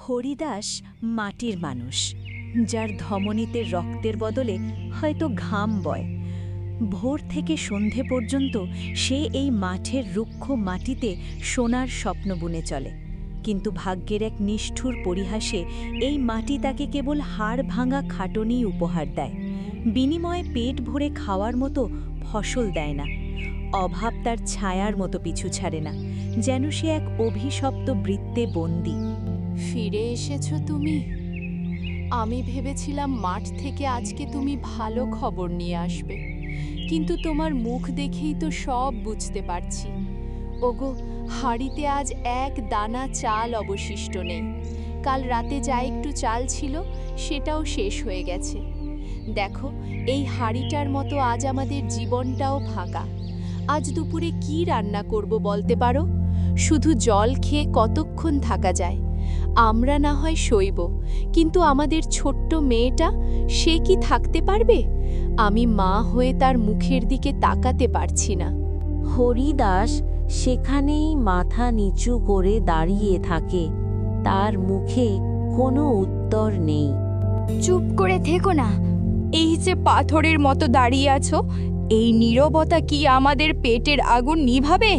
হরিদাস মাটির মানুষ, যার ধমনীতে রক্তের বদলে হয়তো ঘাম বয়। ভোর থেকে সন্ধে পর্যন্ত সে এই মাঠের রুক্ষ মাটিতে সোনার স্বপ্ন বুনে চলে, কিন্তু ভাগ্যের এক নিষ্ঠুর পরিহাসে এই মাটি তাকে কেবল হাড় ভাঙা খাটুনি উপহার দেয়, বিনিময়ে পেট ভরে খাওয়ার মতো ফসল দেয় না। অভাব তার ছায়ার মতো পিছু ছাড়ে না, যেন সে এক অভিশপ্ত বৃত্তে বন্দী। ফিরে এসেছো তুমি। আমি ভেবেছিলাম মাঠ থেকে আজকে তুমি ভালো খবর নিয়ে আসবে, কিন্তু তোমার মুখ দেখেই তো সব বুঝতে পারছি। ওগো, হাঁড়িতে আজ এক দানা চাল অবশিষ্ট নেই। কাল রাতে যা একটু চাল ছিল সেটাও শেষ হয়ে গেছে। দেখো, এই হাঁড়িটার মতো আজ আমাদের জীবনটাও ফাঁকা। আজ দুপুরে কি রান্না করব বলতে পারো? শুধু জল খেয়ে কতক্ষণ থাকা যায়? আমরা না হয় সইব, কিন্তু আমাদের ছোট্ট মেয়েটা, সে কি থাকতে পারবে? আমি মা হয়ে তার মুখের দিকে তাকাতে পারছি না। হরিদাস সেখানেই মাথা নিচু করে দাঁড়িয়ে থাকে, তার মুখে কোনো উত্তর নেই। চুপ করে থেকো না। এই যে পাথরের মতো দাঁড়িয়ে আছো, এই নীরবতা কি আমাদের পেটের আগুন নিভাবে?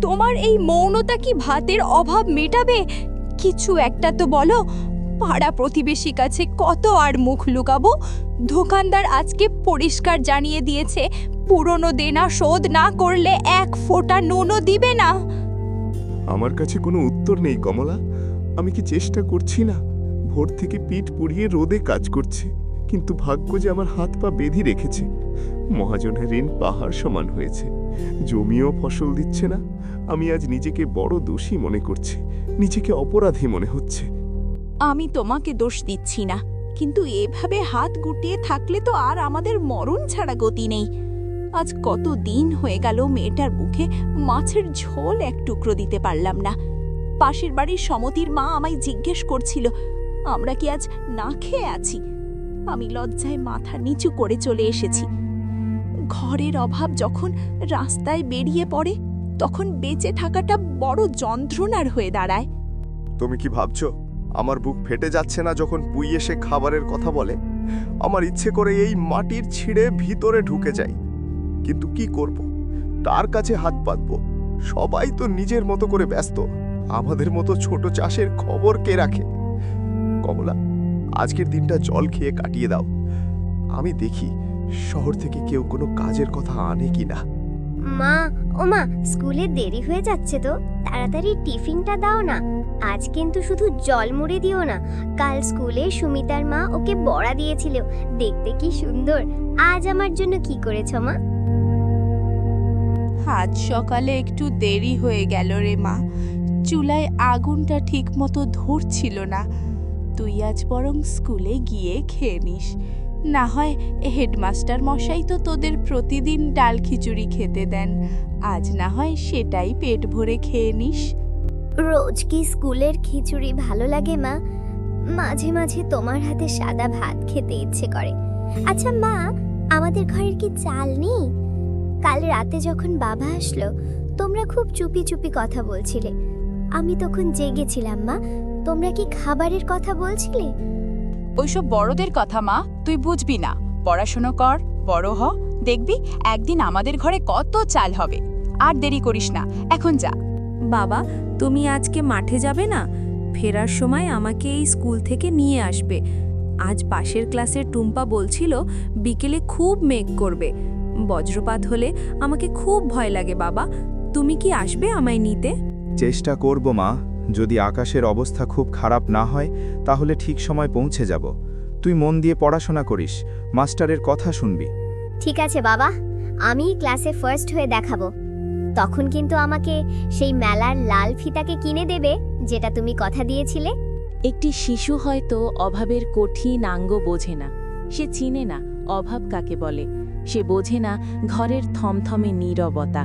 তোমার এই মৌনতা কি ভাতের অভাব মেটাবে? কিছু একটা তো বলো। পাড়া প্রতিবেশী কাছে কত আর মুখ লুকাবো? দোকানদার আজকে পরিষ্কার জানিয়ে দিয়েছে, পুরনো দেনা শোধ না করলে এক ফোঁটা নুনও দিবে না। আমার কাছে কোনো উত্তর নেই কমলা। আমি কি চেষ্টা করছি না? ভোর থেকে পিঠ পুড়িয়ে রোদে কাজ করছি, কিন্তু ভাগ্য যে আমার হাত পা বেঁধে রেখেছে। মহাজনের ঋণ পাহাড় সমান হয়েছে, জমিও ফসল দিচ্ছে না। আমি আজ নিজেকে বড় দোষী মনে করছি, নিজেকে অপরাধী মনে হচ্ছে। আমি তোমাকে দোষ দিচ্ছি না, কিন্তু এভাবে হাত গুটিয়ে থাকলে তো আর আমাদের মরণ ছাড়া গতি নেই। আজ কত দিন হয়ে গেল মেয়েটার মুখে মাছের ঝোল এক টুকরো দিতে পারলাম না। পাশের বাড়ির সমতির মা আমায় জিজ্ঞেস করছিল, আমরা কি আজ না খেয়ে আছি? আমি লজ্জায় মাথা নিচু করে চলে এসেছি। ঘরের অভাব যখন রাস্তায় বেরিয়ে পড়ে, তখন বেঁচে থাকাটা বড় যন্ত্রণার হয়ে দাঁড়ায়। তুমি কি ভাবছো আমার বুক ফেটে যাচ্ছে না যখন পুই এসে খাবারের কথা বলে? আমার ইচ্ছে করে এই মাটির ছিঁড়ে ভিতরে ঢুকে যাই, কিন্তু কি করব? তার কাছে হাত পাতবো? সবাই তো নিজের মতো করে ব্যস্ত। আমাদের মতো ছোট চাষের খবর কে রাখে? কমলা, আজকের দিনটা জল খেয়ে কাটিয়ে দাও। আমি দেখি শহর থেকে কেউ কোনো কাজের কথা আনে কিনা। মা, ও মা, স্কুলে দেরি হয়ে যাচ্ছে তো, তাড়াতাড়ি টিফিনটা দাও না। আজ কিন্তু শুধু জল মুড়ে দিও না। কাল স্কুলে সুমিতার মা ওকে বড়া দিয়েছিল, দেখতে কি সুন্দর। আজ আমার জন্য কি করেছো মা? আজ সকালে একটু দেরি হয়ে গেল রে মা। চুলায় আগুনটা ঠিক মতো ধরছিল না। তুই আজ বরং স্কুলে গিয়ে খেয়ে নিস। না হয় হেডমাস্টার মশাই তো তোদের প্রতিদিন ডাল খিচুড়ি খেতে দেন, আজ না হয় সেটাই পেট ভরে খেয়ে নিস। রোজ কি স্কুলের খিচুড়ি ভালো লাগে মা? মাঝে মাঝে তোমার হাতে সাদা ভাত খেতে ইচ্ছে করে। আচ্ছা মা, আমাদের ঘরের কি চাল নেই? কাল রাতে যখন বাবা আসলো, তোমরা খুব চুপি চুপি কথা বলছিলে। আমি তখন জেগেছিলাম মা। তোমরা কি খাবারের কথা বলছিলে? ওইসব বড়দের কথা মা, তুই বুঝবি না। পড়াশোনা কর, বড় হ, দেখবি একদিন আমাদের ঘরে কত চাল হবে। আর দেরি করিস না, এখন যা। বাবা, তুমি আজকে মাঠে যাবে না? ফেরার সময় আমাকে এই স্কুল থেকে নিয়ে আসবে। আজ পাশের ক্লাসের টুম্পা বলছিল বিকেলে খুব মেঘ করবে, বজ্রপাত হলে আমাকে খুব ভয় লাগে। বাবা, তুমি কি আসবে আমায় নিতে? চেষ্টা করব মা। যদি আকাশের অবস্থা খুব খারাপ না হয় তাহলে ঠিক সময় পৌঁছে যাব। তুই মন দিয়ে পড়াশোনা করিস, মাস্টারের কথা শুনবি। ঠিক আছে বাবা, আমি ক্লাসে ফার্স্ট হয়ে দেখাবো। তখন কিন্তু আমাকে সেই মেলার লাল ফিতাকে কিনে দেবে, যেটা তুমি কথা দিয়েছিলে। একটি শিশু হয়তো অভাবের কঠিন আঙ্গ বোঝে না, সে চিনে না অভাব কাকে বলে। সে বোঝে না ঘরের থমথমে নীরবতা,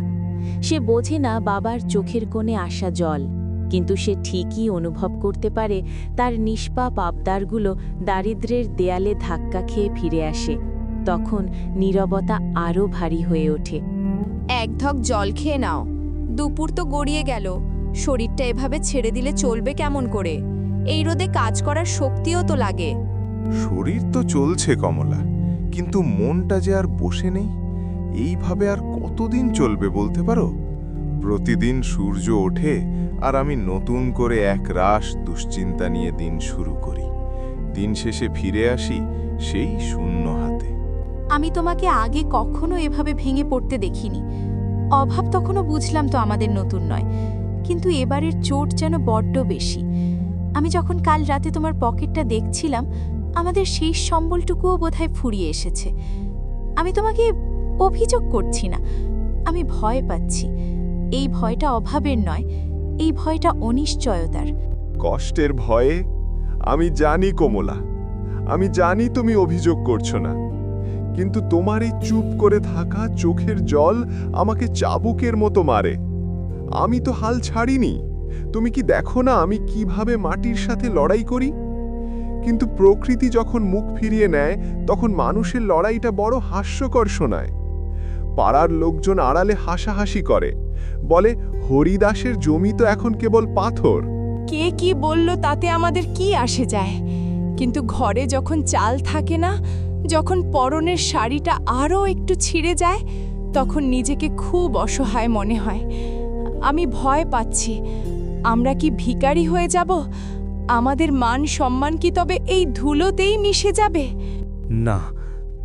সে বোঝে না বাবার চোখের কোণে আসা জল, কিন্তু সে ঠিকই অনুভব করতে পারে তার নিষ্পাপ আবদারগুলো দারিদ্র্যের দেয়ালে ধাক্কা খেয়ে ফিরে আসে। তখন নীরবতা আরও ভারী হয়ে ওঠে। এক ঢক জল খেয়ে নাও। দুপুর তো গড়িয়ে গেল, শরীরটা এভাবে ছেড়ে দিলে চলবে কেমন করে? এই রোদে কাজ করার শক্তিও তো লাগে। শরীর তো চলছে কমলা, কিন্তু মনটা যে আর বসে নেই। এইভাবে আর কতদিন চলবে বলতে পারো? প্রতিদিন সূর্য ওঠে আর আমি নতুন করে এক রাশ দুশ্চিন্তা নিয়ে দিন শুরু করি। দিন শেষে ফিরে আসি সেই শূন্য হাতে। আমি তোমাকে আগে কখনো এভাবে ভেঙে পড়তে দেখিনি। অভাব তখনও বুঝলাম তো আমাদের নতুন নয়, কিন্তু এবারের চোট যেন বড্ড বেশি। আমি যখন কাল রাতে তোমার পকেটটা দেখছিলাম, আমাদের শেষ সম্বলটুকুও বোধহয় ফুরিয়ে এসেছে। আমি তোমাকে অভিযোগ করছি না, আমি ভয় পাচ্ছি। এই ভয়টা অভাবের নয়, এই ভয়টা অনিশ্চয়তার। কষ্টের ভয়ে? আমি জানি কমলা, আমি জানি তুমি অভিযোগ করছো না, কিন্তু তোমার এই চুপ করে থাকা চোখের জল আমাকে চাবুকের মতো মারে। আমি তো হাল ছাড়িনি। তুমি কি দেখো না আমি কিভাবে মাটির সাথে লড়াই করি? কিন্তু প্রকৃতি যখন মুখ ফিরিয়ে নেয়, তখন মানুষের লড়াইটা বড় হাস্যকর শোনায়। পাড়ার লোকজন আড়ালে হাসাহাসি করে, বলে হরিদাসের জমি তো এখন কেবল পাথর। কে কি বলল তাতে আমাদের কি আসে যায়? কিন্তু ঘরে যখন চাল থাকে না, যখন পরনের শাড়িটা আরও একটু ছিঁড়ে যায়, তখন নিজেকে খুব অসহায় মনে হয়। আমি ভয় পাচ্ছি, আমরা কি ভিখারি হয়ে যাব? আমাদের মান সম্মান কি তবে এই ধুলোতেই মিশে যাবে? না,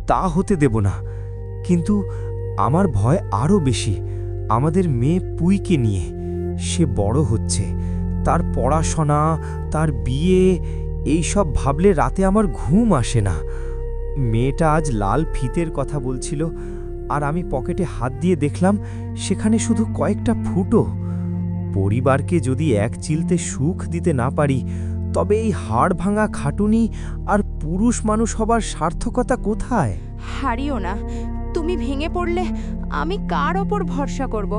তা হতে দেব না। কিন্তু আমার ভয় আরও বেশি আমাদের মেয়ে পুইকে নিয়ে। সে বড় হচ্ছে, তার পড়াশোনা, তার বিয়ে, এই সব ভাবলে রাতে আমার ঘুম আসে না। মেয়েটা আজ লাল ফিতের কথা বলছিল, আর আমি পকেটে হাত দিয়ে দেখলাম সেখানে শুধু কয়েকটা ফুটো। পরিবারকে যদি এক চিলতে সুখ দিতে না পারি, তবে এই হাড় ভাঙা খাটুনি আর পুরুষ মানুষ হবার সার্থকতা কোথায়? হারিও না, তুমি ভেঙে পড়লে আমি কার ওপর ভরসা করব?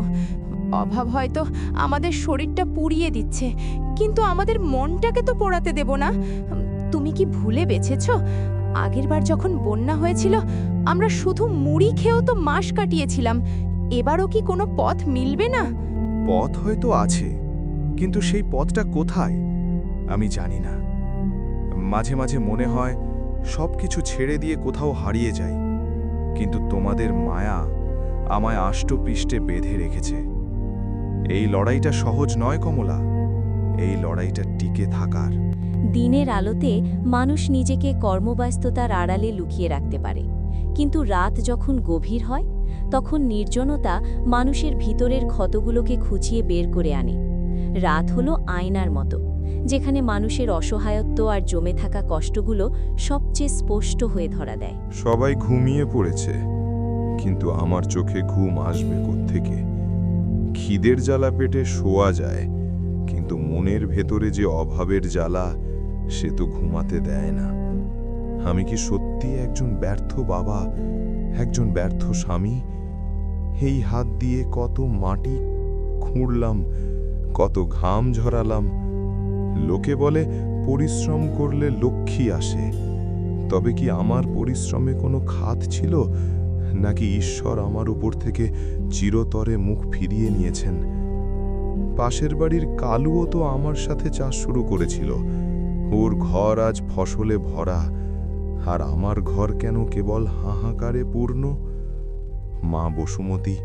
অভাব হয়তো আমাদের শরীরটা পুড়িয়ে দিচ্ছে, কিন্তু আমাদের মনটাকে তো পোড়াতে দেব না। তুমি কি ভুলে বেঁচেছ? আগেরবার যখন বন্যা হয়েছিল, আমরা শুধু মুড়ি খেয়েও তো মাস কাটিয়েছিলাম। এবারও কি কোনো পথ মিলবে না? পথ হয়তো আছে, কিন্তু সেই পথটা কোথায় আমি জানি না। মাঝে মাঝে মনে হয় সবকিছু ছেড়ে দিয়ে কোথাও হারিয়ে যাই, কিন্তু তোমাদের মায়া আমায় আষ্টপৃষ্টে বেঁধে রেখেছে। এই লড়াইটা সহজ নয় কমলা, এই লড়াইটা টিকে থাকার। দিনের আলোতে মানুষ নিজেকে কর্মব্যস্ততার আড়ালে লুকিয়ে রাখতে পারে, কিন্তু রাত যখন গভীর হয়, তখন নির্জনতা মানুষের ভিতরের ক্ষতগুলোকে খুঁচিয়ে বের করে আনে। রাত হলো আয়নার মতো, যেখানে মানুষের অসহায়ত্ব আর জমে থাকা কষ্টগুলো সবচেয়ে স্পষ্ট হয়ে ধরা দেয়। সবাই ঘুমিয়ে পড়েছে, কিন্তু আমার চোখে ঘুম আসবে কোত্থেকে? খিদের জ্বালা পেটে শোয়া যায়, কিন্তু মনের ভেতরে যে অভাবের জ্বালা, সে তো ঘুমাতে দেয় না। আমি কি সত্যি একজন ব্যর্থ বাবা, একজন ব্যর্থ স্বামী? এই হাত দিয়ে কত মাটি খুঁড়লাম, কত ঘাম ঝরালাম। লোকে বলে পরিশ্রম করলে লক্ষ্মী আসে, তবে কি আমার পরিশ্রমে কোনো খাত ছিল, নাকি ঈশ্বর আমার উপর থেকে চিরতরে মুখ ফিরিয়ে নিয়েছেন? পাশের বাড়ির কালুও তো আমার সাথে চাষ শুরু করেছিল। ওর ঘর আজ ফসলে ভরা, আর আমার ঘর কেন কেবল হাহাকারে পূর্ণ? মা বসুমতী,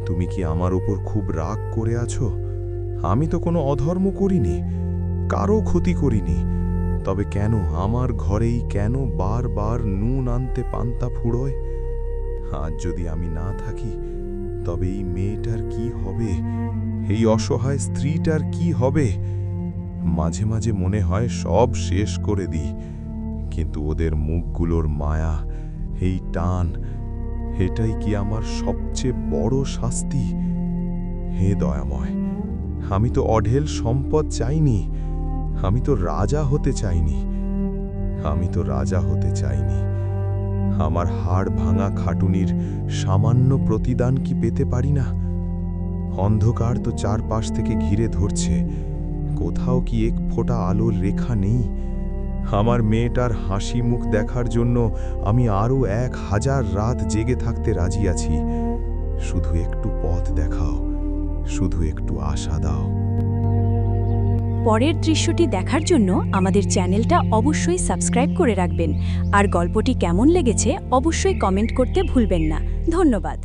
তুমি কি আমার উপর খুব রাগ করে আছো? আমি তো কোনো অধর্ম করিনি, কারো ক্ষতি করিনি, তবে কেন আমার ঘরেই কেন বারবার নুন আনতে পান্তা ফুরোয়? আজ যদি আমি না থাকি, তবে এই মেয়েটার কি হবে? এই অসহায় স্ত্রীটার কি হবে? মাঝে মাঝে মনে হয় সব শেষ করে দিই, কিন্তু ওদের মুখগুলোর মায়া, এই টান, এটাই কি আমার সবচেয়ে বড় শাস্তি? হে দয়াময়, আমি তো অঢেল সম্পদ চাইনি, আমি তো রাজা হতে চাইনি, আমি তো রাজা হতে চাইনি। আমার হাড় ভাঙা খাটুনির সামান্য প্রতিদান কি পেতে পারি না? অন্ধকার তো চারপাশ থেকে ঘিরে ধরছে, কোথাও কি এক ফোঁটা আলোর রেখা নেই? আমার মেয়েটার হাসি মুখ দেখার জন্য আমি আরও 1000 রাত জেগে থাকতে রাজি আছি। শুধু একটু পথ দেখাও, শুধু একটু আশা দাও। পরের দৃশ্যটি দেখার জন্য আমাদের চ্যানেলটা অবশ্যই সাবস্ক্রাইব করে রাখবেন আর গল্পটি কেমন লেগেছে অবশ্যই কমেন্ট করতে ভুলবেন না। ধন্যবাদ।